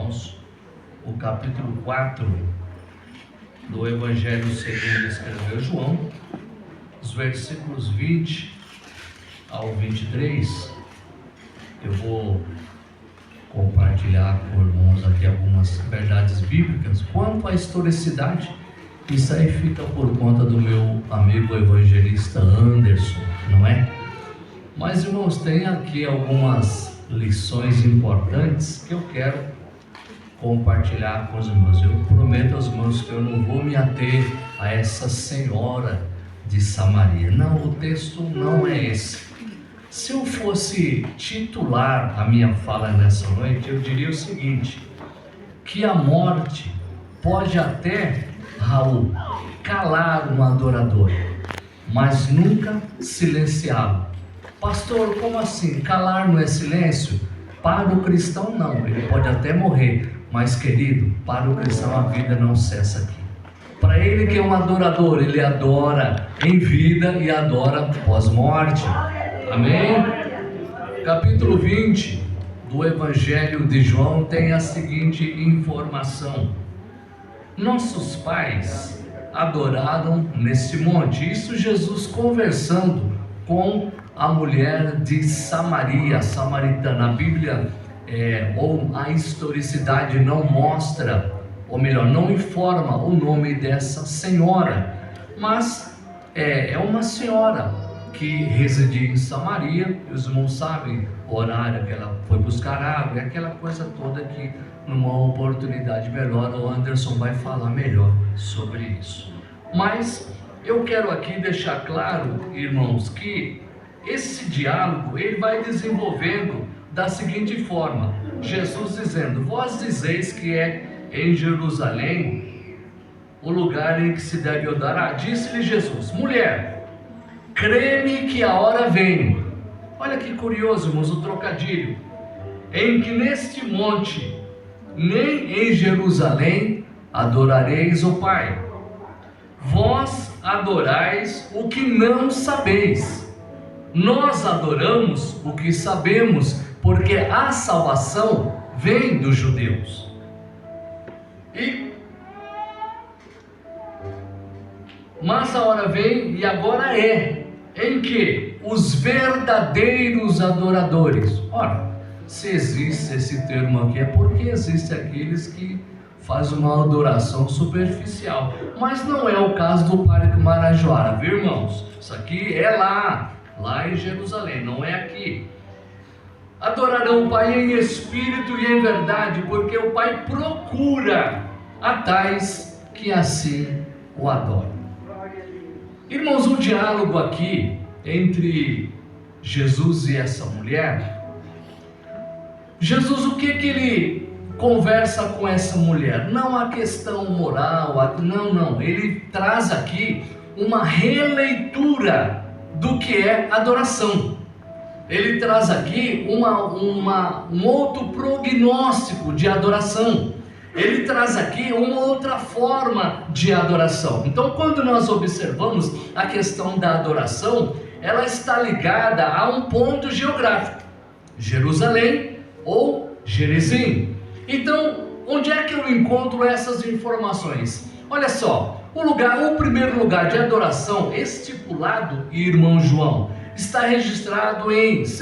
irmãos, o capítulo 4 do Evangelho segundo escreveu João, os versículos 20 ao 23. Eu vou compartilhar com os irmãos aqui algumas verdades bíblicas. Quanto à historicidade, isso aí fica por conta do meu amigo evangelista Anderson, não é? Mas, irmãos, tem aqui algumas lições importantes que eu quero compartilhar com os irmãos. Eu prometo aos irmãos que eu não vou me ater a essa senhora de Samaria. Não, o texto não é esse. Se eu fosse titular a minha fala nessa noite, eu diria o seguinte: que a morte pode até, Raul, calar um adorador, mas nunca silenciá-lo. Pastor, como assim? Calar não é silêncio? Para o cristão não, ele pode até morrer, mas querido, para o cristão a vida não cessa aqui. Para ele que é um adorador, ele adora em vida e adora pós-morte. Amém? Capítulo 20 do Evangelho de João tem a seguinte informação: nossos pais adoraram neste monte. Isso Jesus conversando com a mulher de Samaria, samaritana. A Bíblia ou a historicidade não mostra, ou melhor, não informa o nome dessa senhora, mas é uma senhora que residia em Samaria. Os irmãos sabem o horário que ela foi buscar água, e aquela coisa toda que numa oportunidade melhor o Anderson vai falar melhor sobre isso. Mas eu quero aqui deixar claro, irmãos, que esse diálogo ele vai desenvolvendo da seguinte forma: Jesus dizendo: vós dizeis que é em Jerusalém o lugar em que se deve adorar. Disse-lhe Jesus: mulher, crê-me que a hora vem. Olha que curioso, irmãos, o trocadilho: em que neste monte, nem em Jerusalém, adorareis o Pai. Vós adorais o que não sabeis. Nós adoramos o que sabemos, porque a salvação vem dos judeus. Mas a hora vem, e agora é, em que os verdadeiros adoradores. Ora, se existe esse termo aqui, é porque existe aqueles que fazem uma adoração superficial. Mas não é o caso do Parque Marajoara, viu, irmãos? Isso aqui é lá em Jerusalém, não é aqui. Adorarão o Pai em espírito e em verdade, porque o Pai procura a tais que assim o adoram. Irmãos, o diálogo aqui entre Jesus e essa mulher, Jesus, o que ele conversa com essa mulher? Não a questão moral, não, ele traz aqui uma releitura do que é adoração. Ele traz aqui um outro prognóstico de adoração. Ele traz aqui uma outra forma de adoração. Então, quando nós observamos a questão da adoração, ela está ligada a um ponto geográfico: Jerusalém ou Gerizim. Então, onde é que eu encontro essas informações? Olha só, o primeiro lugar de adoração estipulado, irmão João, está registrado em 2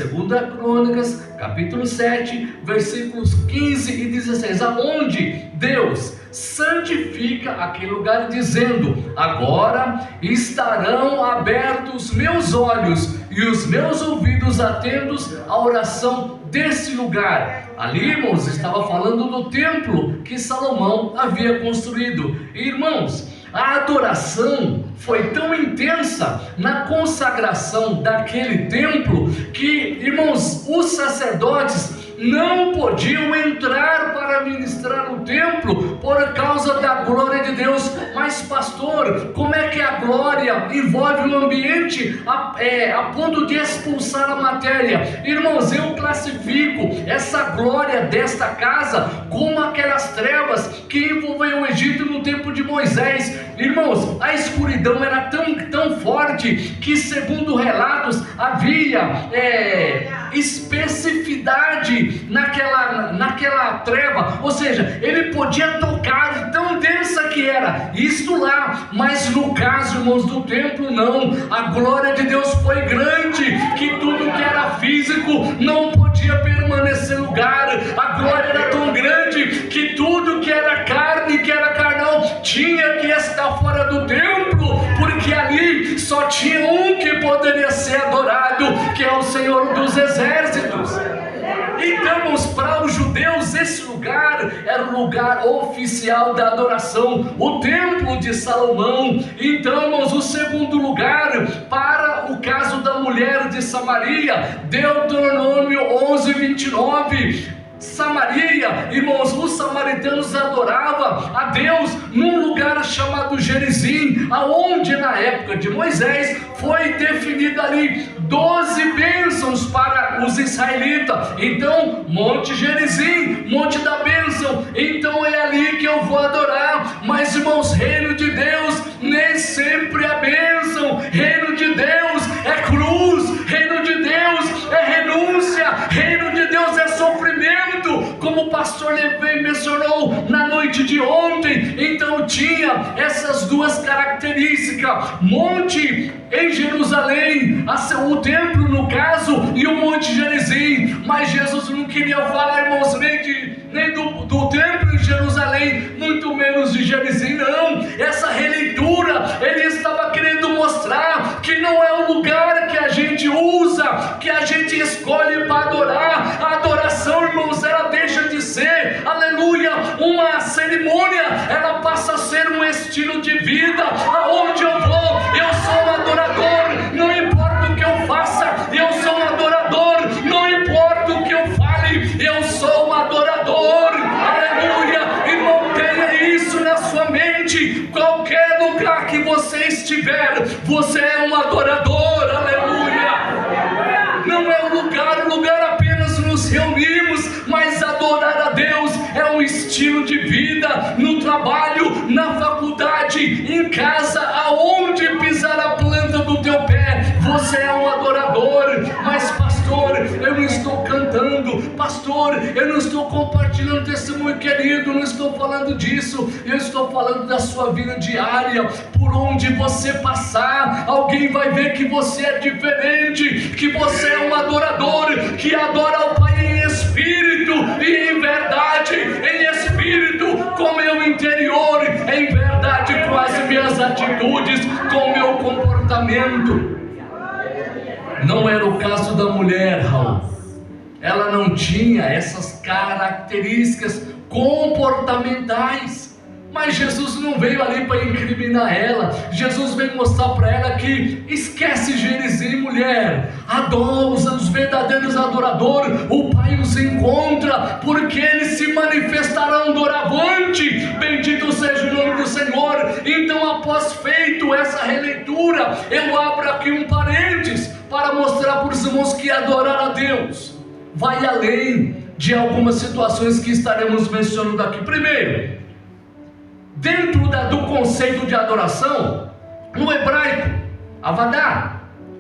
Crônicas, capítulo 7, versículos 15 e 16, aonde Deus santifica aquele lugar, dizendo: agora estarão abertos meus olhos e os meus ouvidos atentos à oração desse lugar. Ali, irmãos, estava falando do templo que Salomão havia construído. E, irmãos, a adoração foi tão intensa na consagração daquele templo que, irmãos, os sacerdotes não podiam entrar para ministrar o templo por causa da glória de Deus. Mas pastor, como é que a glória envolve o ambiente a ponto de expulsar a matéria? Irmãos, eu classifico essa glória desta casa como aquelas trevas que envolviam o Egito no tempo de Moisés. Irmãos, a escuridão era tão forte que, segundo relatos, havia especificidade naquela treva, ou seja, ele podia tocar, tão densa que era, isto lá. Mas no caso, irmãos, do templo, não, a glória de Deus foi grande, que tudo que era físico não podia permanecer no lugar. A glória era tão grande que tudo que era carne, que era carnal, tinha que estar fora do templo, porque ali só tinha um que poderia ser adorado, que é o Senhor dos Exércitos. Então, para os judeus, esse lugar era o lugar oficial da adoração, o templo de Salomão. Então, irmãos, o segundo lugar, para o caso da mulher de Samaria, Deuteronômio 11:29. Samaria, irmãos, os samaritanos adoravam a Deus num lugar chamado Gerizim, aonde na época de Moisés foi definida ali 12 bênçãos para os israelitas. Então, Monte Gerizim, Monte da Bênção, então é ali que eu vou adorar. Mas, irmãos, reino de Deus nem sempre é bênção, reino de Deus é cruz, reino de Deus é renúncia, reino de Deus é sofrimento, como o pastor Levei mencionou na noite de ontem. Então tinha essas duas características: monte em Jerusalém, o templo no caso, e o Monte Gerizim. Mas Jesus não queria falar, irmãos, nem do templo em Jerusalém, muito menos de Gerizim, não. Essa releitura, ele estava querendo mostrar que não é o lugar que a gente usa, que a gente escolhe para adorar. A adoração, irmãos, ela deixa de ser, aleluia, uma cerimônia, ela passa a ser um estilo de vida. Aonde eu vou, eu sou um adorador, não importa o que eu faça, eu sou um adorador, não importa o que eu fale, eu sou um adorador, aleluia. Irmão, tenha isso na sua mente, qualquer lugar que você estiver, você é um adorador, aleluia. Não é o lugar apenas nos reunimos, mas adorar a Deus é um estilo de vida, no trabalho, na faculdade, em casa, aonde pisar a planta do teu pé, você é um adorador. Mas pastor, eu não estou cantando, pastor, eu não estou compartilhando testemunho, querido, não estou falando disso, eu estou falando da sua vida diária. Por onde você passar, alguém vai ver que você é diferente, que você é um adorador, que adora o Pai em espírito e em verdade, em espírito com o meu interior, em verdade com as minhas atitudes, com o meu comportamento. Não era o caso da mulher, Raul. Ela não tinha essas características comportamentais. Mas Jesus não veio ali para incriminar ela. Jesus veio mostrar para ela que esquece Gerizim, mulher. Adora os verdadeiros adoradores. O Pai os encontra, porque eles se manifestarão doravante. Bendito seja o nome do Senhor. Então, após feito essa releitura, eu abro aqui um parênteses para mostrar para os irmãos que adorar a Deus vai além de algumas situações que estaremos mencionando aqui. Primeiro, dentro do conceito de adoração, no hebraico, avadá.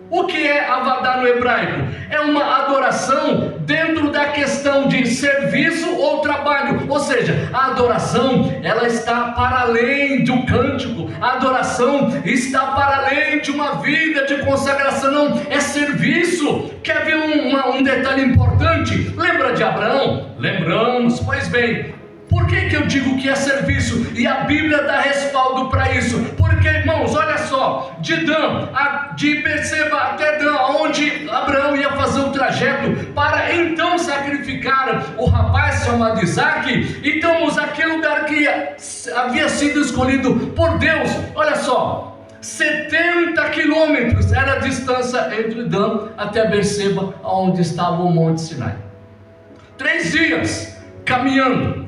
O que é avadá no hebraico? É uma adoração dentro da questão de serviço ou trabalho. Ou seja, a adoração, ela está para além do cântico. A adoração está para além de uma vida de consagração. Não, é serviço. Quer ver um detalhe importante? Lembra de Abraão? Lembramos, pois bem. Por que eu digo que é serviço? E a Bíblia dá respaldo para isso. Porque, irmãos, olha só, de Berseba até Dan, onde Abraão ia fazer o trajeto para então sacrificar o rapaz chamado Isaac. Então, aquele lugar que havia sido escolhido por Deus, olha só, 70 quilômetros era a distância entre Dan até Berseba, onde estava o Monte Sinai. 3 dias caminhando.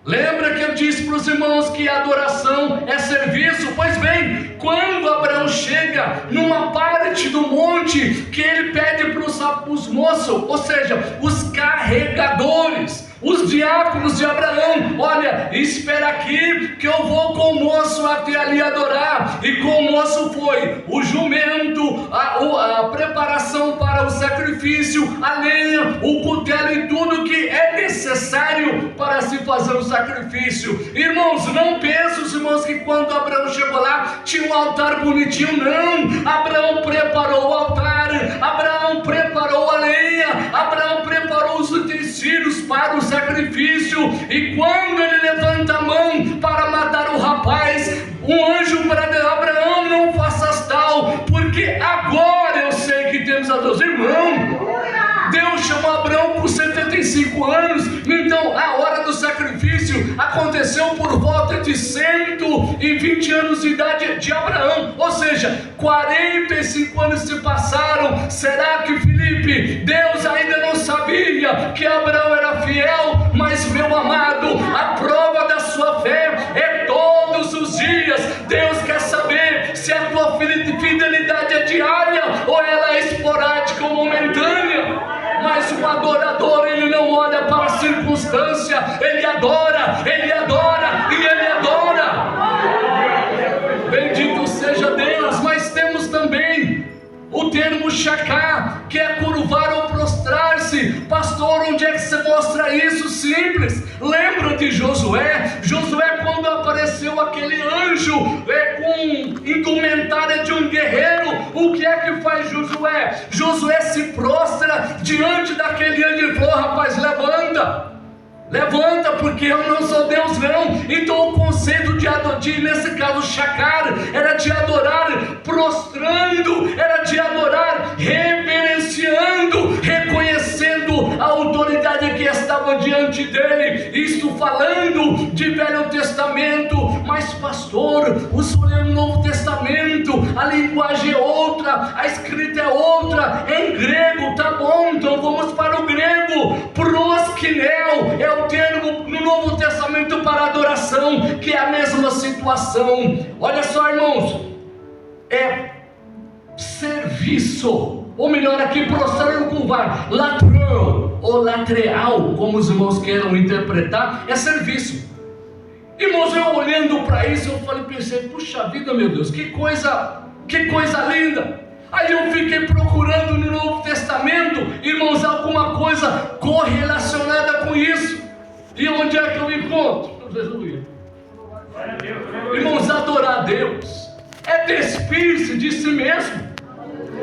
Lembra que eu disse para os irmãos que a adoração é serviço? Pois bem, quando Abraão chega numa parte do monte que ele pede para os moços, ou seja, os carregadores, os diáconos de Abraão: olha, espera aqui que eu vou com o moço até ali adorar. E com o moço foi o jumento, a preparação para o sacrifício, a lenha, o cutelo e tudo que é necessário para se fazer o sacrifício. Irmãos, não pensem os irmãos que quando Abraão chegou lá tinha um altar bonitinho. Não, Abraão preparou o altar, Abraão preparou a lenha, Abraão preparou os utensílios para o sacrifício. E quando ele levanta a mão para matar o rapaz, um anjo para Abraão: não faças tal, porque agora eu sei que temos a Deus. Irmão, Deus chamou Abraão por 75 anos, então a hora do sacrifício aconteceu por volta de 120 anos de idade de Abraão, ou seja, 45 anos se passaram. Será que, Felipe, Deus ainda não sabia que Abraão era fiel? Mas, meu amado, a prova da sua fé é todos os dias. Deus quer saber se a tua fidelidade é diária ou ela é esporádica ou momentânea. Mas o adorador, ele não olha para a circunstância, ele adora e ele adora. Bendito seja Deus. Mas temos também o termo shaká, que é curvar ou prostrar-se. Pastor, onde é que você mostra isso? Simples. Lembra de Josué? Josué, quando apareceu aquele anjo com indumentária de um guerreiro, o que é que faz Josué? Josué se prostra diante daquele anjo e falou: rapaz, levanta, porque eu não sou Deus não. Então o conceito de nesse caso, shacar, era de adorar prostrando, era de adorar reverenciando, reconhecendo a autoridade que estava diante dele. Isto falando de Velho Testamento. Mas pastor, o senhor é no Novo Testamento, a linguagem é outra, a escrita é outra, é em grego. Tá bom, então vamos para o grego. Proskinel é o termo no Novo Testamento para adoração, que é a mesma situação. Olha só, irmãos, é serviço, ou melhor aqui, prostrar e curvar, latrão ou latreal, como os irmãos queiram interpretar, é serviço. Irmãos, eu olhando para isso, eu pensei: puxa vida, meu Deus, que coisa linda. Aí eu fiquei procurando no Novo Testamento, irmãos, alguma coisa correlacionada com isso. E onde é que eu encontro? Aleluia. Irmãos, adorar a Deus é despir-se de si mesmo.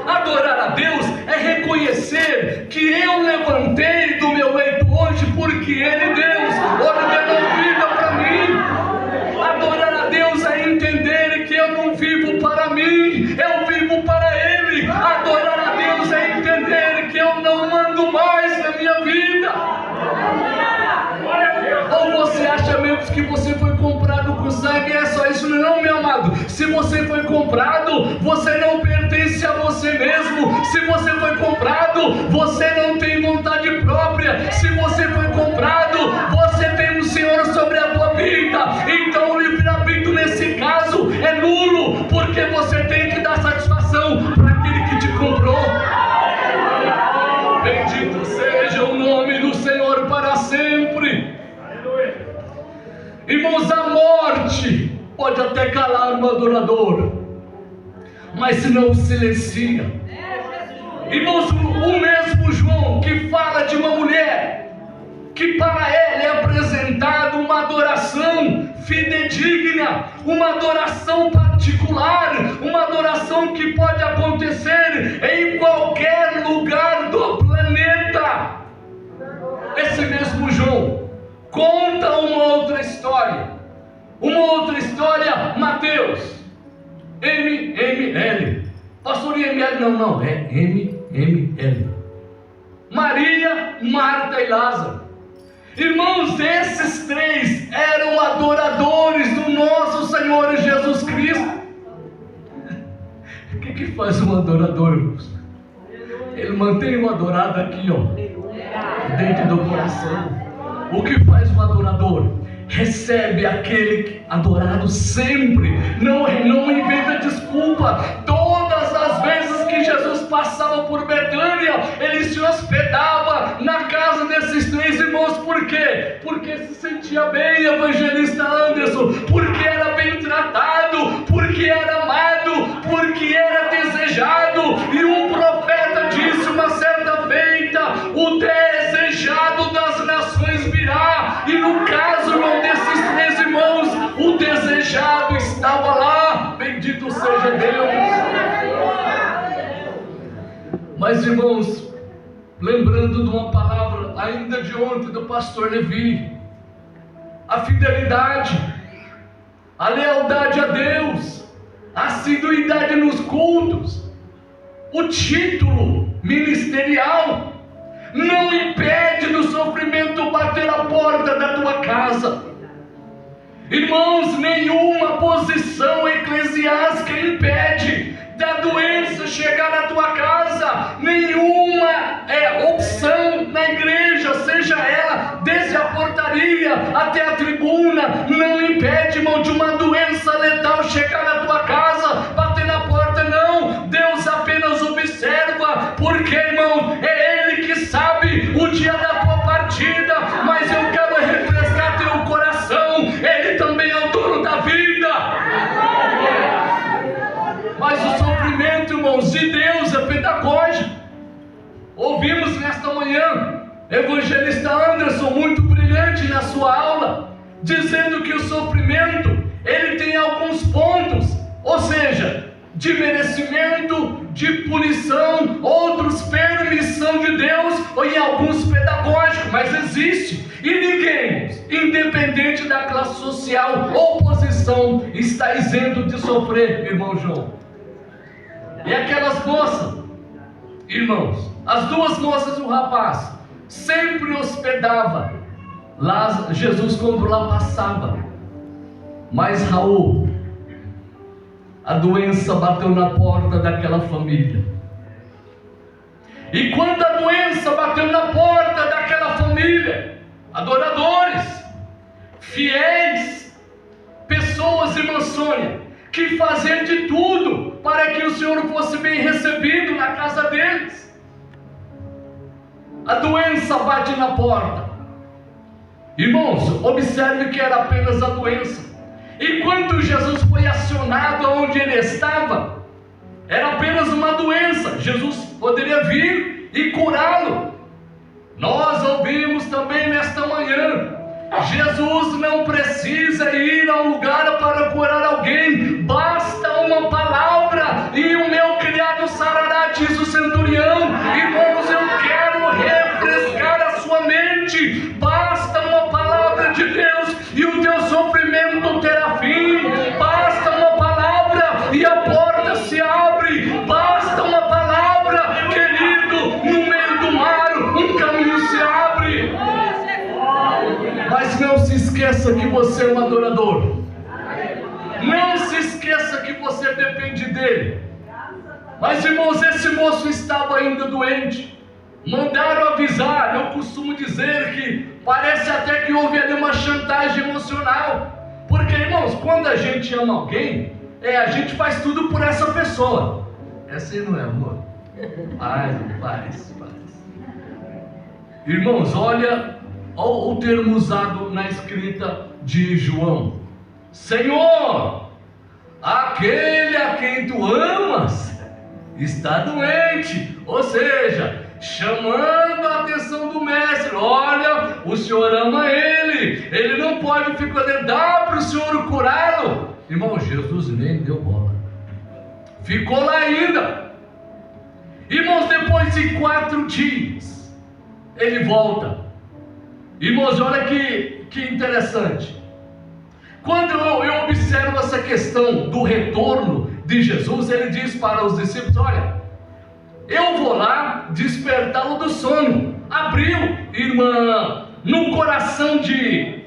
Adorar a Deus é reconhecer que eu levantei do meu leito hoje porque Ele, Deus, ordenou vida para mim. Adorar a Deus é entender que eu não vivo para mim, eu vivo para Ele. Adorar a Deus é entender que eu não mando mais na minha vida. Ou você acha mesmo que você foi comprado com sangue? É só isso? Não, meu amado. Se você foi comprado, você não pertence a você mesmo. Se você foi comprado, você não tem vontade própria. Se você foi comprado, você tem um Senhor sobre a tua vida. Então o livre-arbítrio nesse caso é nulo, porque você tem que dar satisfação para aquele que te comprou. Bendito seja o nome do Senhor para sempre. Irmãos, a morte pode até calar um adorador, mas se não silencia. Irmãos, o mesmo João que fala de uma mulher que para ela é apresentada uma adoração fidedigna, uma adoração particular, uma adoração que pode acontecer em qualquer lugar do planeta. Esse mesmo João conta uma outra história, Mateus, ML, pastor ML, não, é ML, Maria, Marta e Lázaro. Irmãos, esses três eram adoradores do nosso Senhor Jesus Cristo. O que faz um adorador, irmãos? Ele mantém o adorado aqui, dentro do coração. O que faz um adorador? recebe aquele adorado sempre, não inventa desculpa. Todas as vezes que Jesus passava por Betânia, ele se hospedava na casa desses 3 irmãos. Por quê? Porque se sentia bem, evangelista Anderson, porque era bem tratado, porque era amado, porque era desejado. E um profeta disse uma certa feita: o desejado das nações virá. E no caso, irmão, desses 3 irmãos, o desejado estava lá. Bendito seja Deus. Mas, irmãos, lembrando de uma palavra ainda de ontem do pastor Levi, a fidelidade, a lealdade a Deus, a assiduidade nos cultos, o título ministerial não impede do sofrimento bater a porta da tua casa. Irmãos, nenhuma posição eclesiástica impede da doença chegar na tua casa. Nenhuma opção na igreja, seja ela desde a portaria até a tribuna, não impede, irmão, de uma doença letal chegar na tua casa, bater na porta. Não, Deus apenas observa, porque, irmão, é Ele que sabe o dia da tua partida. Mas eu quero refrescar teu coração, Ele também é o dono da vida. Mas o sofrimento, irmãos, de Deus é pedagógico. Ouvimos nesta manhã evangelista Anderson, muito brilhante na sua aula, dizendo que o sofrimento, ele tem alguns pontos, ou seja, de merecimento, de punição, outros permissão de Deus, ou em alguns pedagógicos, mas existe. E ninguém, independente da classe social ou posição, está isento de sofrer, irmão João. E aquelas moças, irmãos, as 2 moças e o rapaz, sempre hospedava lá Jesus quando lá passava. Mas Raul, a doença bateu na porta daquela família. E quando a doença bateu na porta daquela família, adoradores, fiéis, pessoas, irmã Sônia, que faziam de tudo para que o Senhor fosse bem recebido na casa deles, a doença bate na porta. Irmãos, observe que era apenas a doença. E quando Jesus foi acionado onde ele estava, era apenas uma doença. Jesus poderia vir e curá-lo. Nós ouvimos também nesta manhã, Jesus não precisa ir a um lugar para curar alguém, basta uma palavra e o meu criado sarará, diz o centurião. Irmãos, eu quero refrescar a sua mente. Basta uma palavra de Deus e o teu sofrimento terá fim. Basta uma palavra e a porta se abre. Basta uma palavra, querido, no meio do mar um caminho se abre. Mas não se esqueça que você é um adorador. Não se esqueça que você depende dele. Mas, irmãos, esse moço estava ainda doente. Mandaram avisar. Eu costumo dizer que parece até que houve ali uma chantagem emocional. Porque, irmãos, quando a gente ama alguém, a gente faz tudo por essa pessoa. Essa aí não é amor. Faz. Irmãos, olha o termo usado na escrita de João: Senhor, aquele a quem tu amas está doente. Ou seja, chamando a atenção do mestre: olha, o Senhor ama ele não pode ficar, dá para o Senhor curá-lo. Irmão, Jesus nem deu bola, ficou lá ainda. Irmãos, depois de 4 dias ele volta. Irmãos, olha que interessante. Quando eu observo essa questão do retorno de Jesus, ele diz para os discípulos: olha, eu vou lá despertá-lo do sono. Abriu, irmã, no coração de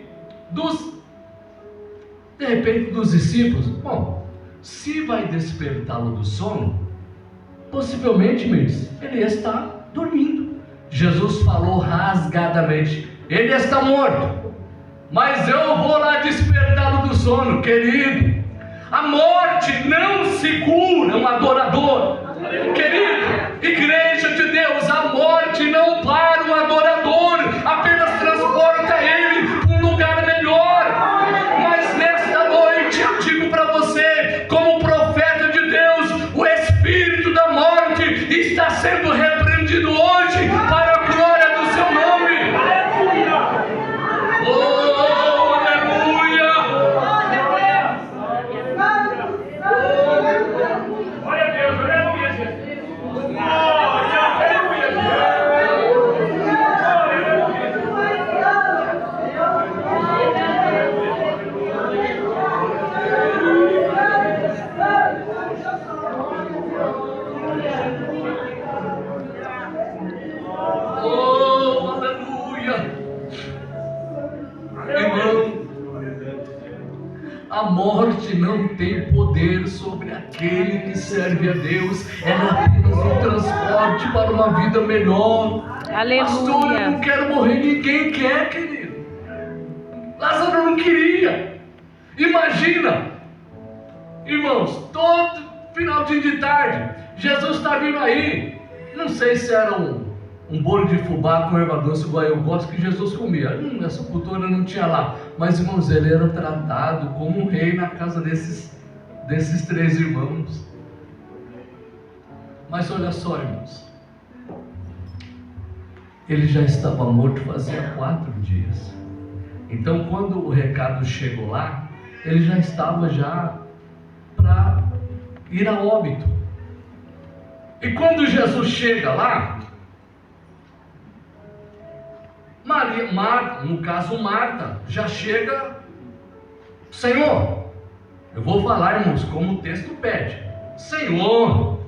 repente dos discípulos. Bom, se vai despertá-lo do sono, possivelmente, meus, ele está dormindo. Jesus falou rasgadamente: ele está morto. mas eu vou lá despertá-lo do sono. Querido, a morte não segura um adorador. Querido, igreja de Deus, a morte não para um adorador, apenas transporta ele para um lugar melhor. Mas nesta noite eu digo para você, como profeta de Deus, o espírito da morte está sendo repreendido hoje para a glória do seu nome. Oh, aleluia! Glória a Deus, aleluia, Jesus. Oh, aleluia! Irmão, a morte não tem poder sobre aquele que serve a Deus. Ela é apenas um transporte para uma vida melhor. Aleluia. Pastor, eu não quero morrer. Ninguém quer, querido. Lázaro não queria. Imagina, irmãos, todo finalzinho de tarde, Jesus está vindo aí. Não sei se era um bolo de fubá com erva doce, igual eu gosto, que Jesus comia. A sepultura não tinha lá. Mas, irmãos, ele era tratado como um rei na casa desses três irmãos. Mas olha só, irmãos, ele já estava morto fazia 4 dias. Então, quando o recado chegou lá, ele já estava para ir a óbito. E quando Jesus chega lá, no caso Marta, já chega: Senhor, eu vou falar, irmãos, como o texto pede. Senhor,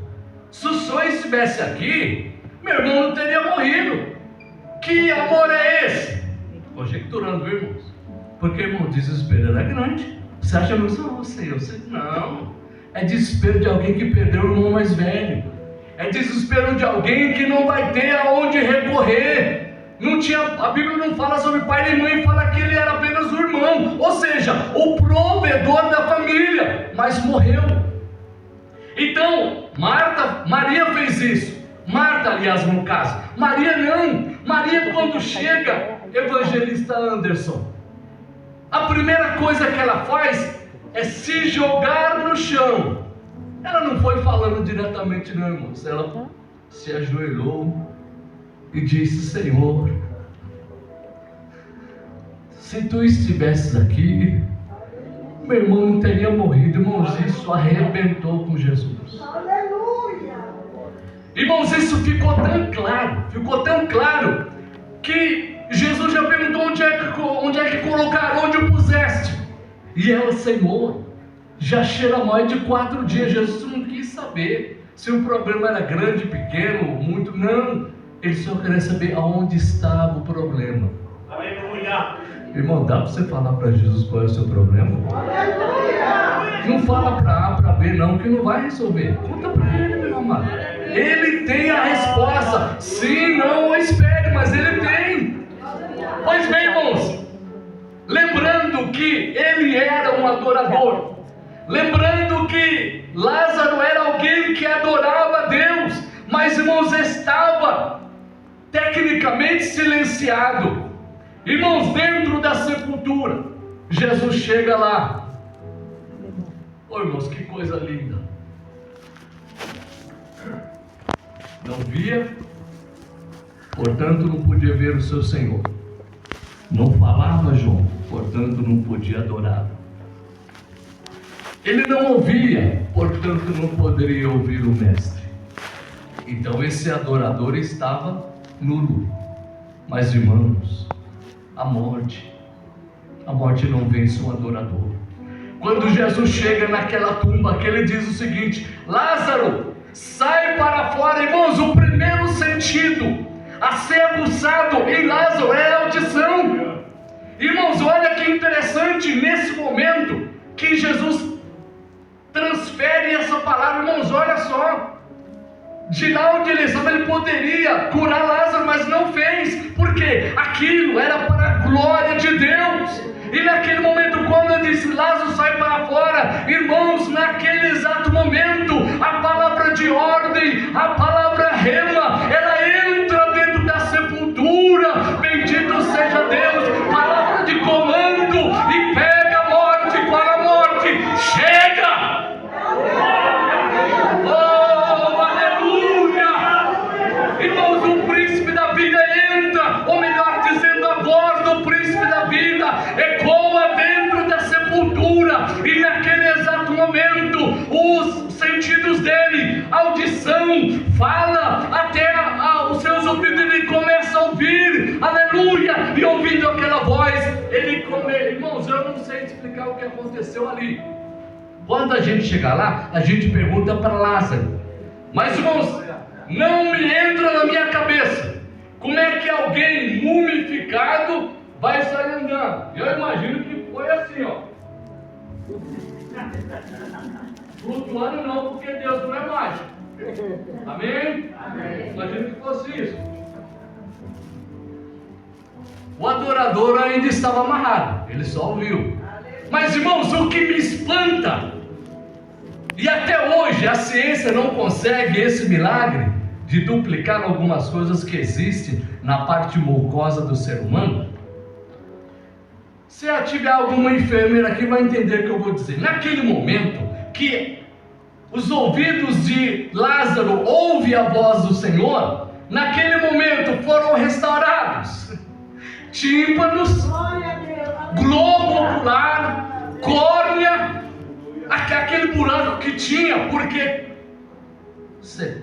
se o Senhor estivesse aqui, meu irmão não teria morrido. Que amor é esse? Conjecturando, irmãos, porque, irmão, o desespero era grande. Você acha, meu Senhor? Não, é desespero de alguém que perdeu o irmão mais velho. É desespero de alguém que não vai ter aonde recorrer. Não tinha, a Bíblia não fala sobre pai e mãe, fala que ele era apenas o irmão, ou seja, o provedor da família, mas morreu. Então, Maria fez isso. Marta, aliás, no caso. Maria não. Maria, quando chega, evangelista Anderson, a primeira coisa que ela faz é se jogar no chão. Ela não foi falando diretamente, não, irmãos. Ela se ajoelhou e disse: Senhor, se tu estivesses aqui, meu irmão não teria morrido. Irmãos, isso arrebentou com Jesus. Aleluia! Irmãos, isso ficou tão claro, que Jesus já perguntou: onde é que colocaram, onde o puseste? E ela: Senhor, já cheira mais de 4 dias. Jesus não quis saber se o problema era grande, pequeno, muito, não. Ele só queria saber aonde estava o problema. Aleluia! Irmão, dá para você falar para Jesus qual é o seu problema? Aleluia! Não fala para A, para B não, que não vai resolver. Conta para ele, meu amado. Ele tem a resposta. Sim, não, espere, mas ele tem. Pois bem, irmãos, lembrando que ele era um adorador, lembrando que Lázaro era alguém que adorava a Deus, mas, irmãos, estava tecnicamente silenciado. Irmãos, dentro da sepultura, Jesus chega lá. Oh, irmãos, que coisa linda. Não via, portanto não podia ver o seu Senhor. Não falava João, portanto não podia adorá-lo. Ele não ouvia, portanto não poderia ouvir o Mestre. Então esse adorador estava nulo. Mas, irmãos, a morte não vence um adorador. Quando Jesus chega naquela tumba, que ele diz o seguinte: Lázaro, sai para fora. Irmãos, o primeiro sentido a ser aguçado em Lázaro é a audição. Irmãos, olha que interessante, nesse momento que Jesus transfere essa palavra. Irmãos, olha só, De lá onde ele estava, ele poderia curar Lázaro, mas não fez, porque aquilo era para a glória de Deus. E naquele momento, quando ele disse, Lázaro, sai para fora, irmãos, naquele exato momento, a palavra de ordem, a palavra rema, ela entra dentro da sepultura, bendito seja Deus, palavra de comando, e pega a morte para a morte, chega! Oh, aleluia! Irmãos, o príncipe da vida entra, ou melhor dizendo, a voz do príncipe da vida ecoa dentro da sepultura, e naquele exato momento, os sentidos dele, audição, fala, até os seus ouvidos, ele começa a ouvir, aleluia, e ouvindo aquela voz, ele come. Irmãos, eu não sei explicar o que aconteceu ali. Quando a gente chegar lá, a gente pergunta para Lázaro. Mas, irmãos, não me entra na minha cabeça como é que alguém mumificado vai sair andando. Eu imagino que foi assim, ó. Flutuando não, porque Deus não é mágico. Amém? Amém. Imagino que fosse isso. O adorador ainda estava amarrado, ele só ouviu. Mas, irmãos, o que me espanta, e até hoje a ciência não consegue esse milagre de duplicar algumas coisas que existem na parte mucosa do ser humano. Se tiver alguma enfermeira aqui, vai entender o que eu vou dizer. Naquele momento que os ouvidos de Lázaro ouvem a voz do Senhor, naquele momento foram restaurados tímpanos, globo ocular, córnea, aquele buraco que tinha, porque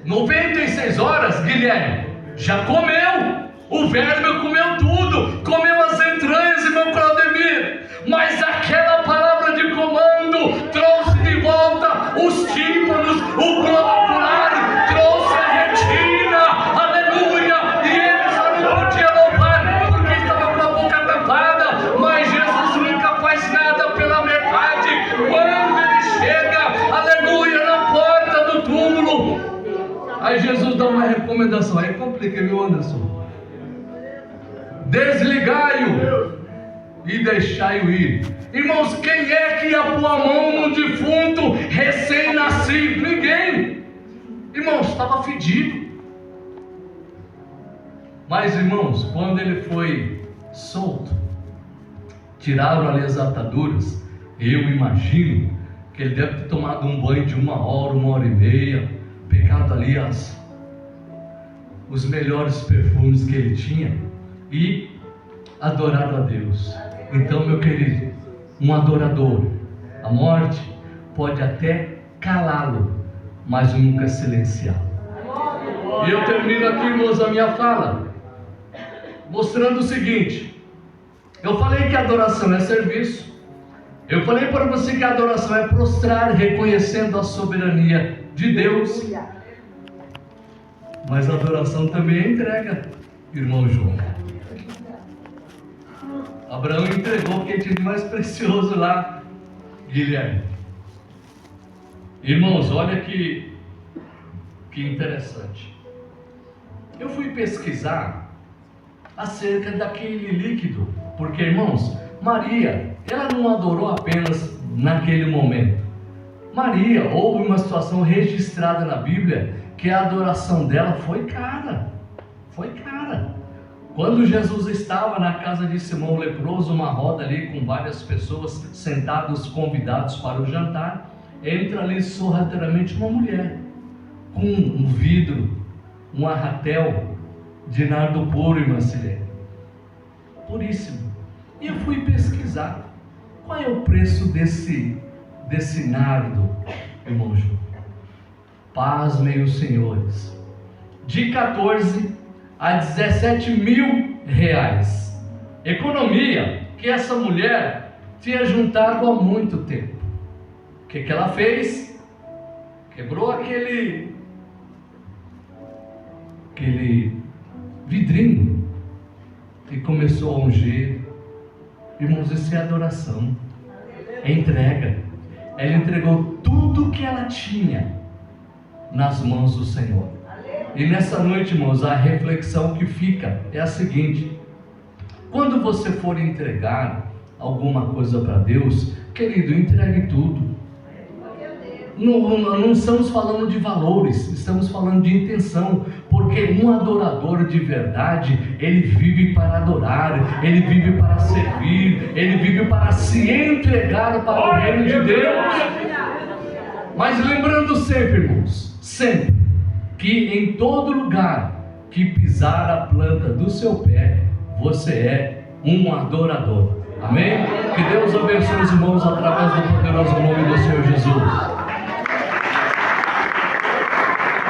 96 horas, Guilherme, já comeu, o verme comeu tudo, comeu as entranhas, irmão Claudemir, mas aquela palavra de comando trouxe de volta os tímpanos, o globo ocular, trouxe a retina, aleluia, e ele só não podia louvar, porque estava com a boca tapada, mas Jesus nunca faz nada pela metade. Quando ele chega, aleluia, na porta do túmulo, aí Jesus dá uma recomendação, aí complica, viu, Anderson? Desligai-o e deixai-o ir. Irmãos, quem é que ia pôr a mão no defunto recém-nascido? Ninguém. Irmãos, estava fedido. Mas, irmãos, quando ele foi solto, tiraram ali as ataduras, eu imagino que ele deve ter tomado um banho de 1 hora e meia, pegado ali os melhores perfumes que ele tinha e adorado a Deus. Então, meu querido, um adorador, a morte pode até calá-lo, mas nunca silenciá-lo. E eu termino aqui, irmãos, a minha fala mostrando o seguinte: eu falei que a adoração é serviço. Eu falei para você que a adoração é prostrar, reconhecendo a soberania de Deus. Mas a adoração também é entrega, irmão João. Abraão entregou o que tinha de mais precioso lá, Guilherme. Irmãos, olha que interessante. Eu fui pesquisar acerca daquele líquido, porque, irmãos, Maria, ela não adorou apenas naquele momento. Maria, houve uma situação registrada na Bíblia que a adoração dela foi cara. Foi cara. Quando Jesus estava na casa de Simão o leproso, uma roda ali com várias pessoas sentados, convidados para o jantar, entra ali sorrateiramente uma mulher com um vidro, um arratel de nardo puro, irmã Silene, puríssimo. E eu fui pesquisar qual é o preço desse nardo, irmão João. Pasmem os senhores, de 14 a 17 mil reais. Economia que essa mulher tinha juntado há muito tempo. O que ela fez? Quebrou aquele vidrinho e começou a ungir. Irmãos, isso é adoração, é entrega. Ela entregou tudo que ela tinha nas mãos do Senhor. E nessa noite, irmãos, a reflexão que fica é a seguinte: quando você for entregar alguma coisa para Deus, querido, entregue tudo. Não estamos falando de valores, estamos falando de intenção, porque um adorador de verdade, ele vive para adorar, ele vive para servir, ele vive para se entregar para o reino de Deus. Mas lembrando sempre, irmãos, sempre, que em todo lugar que pisar a planta do seu pé, você é um adorador. Amém? Que Deus abençoe os irmãos através do poderoso nome do Senhor Jesus.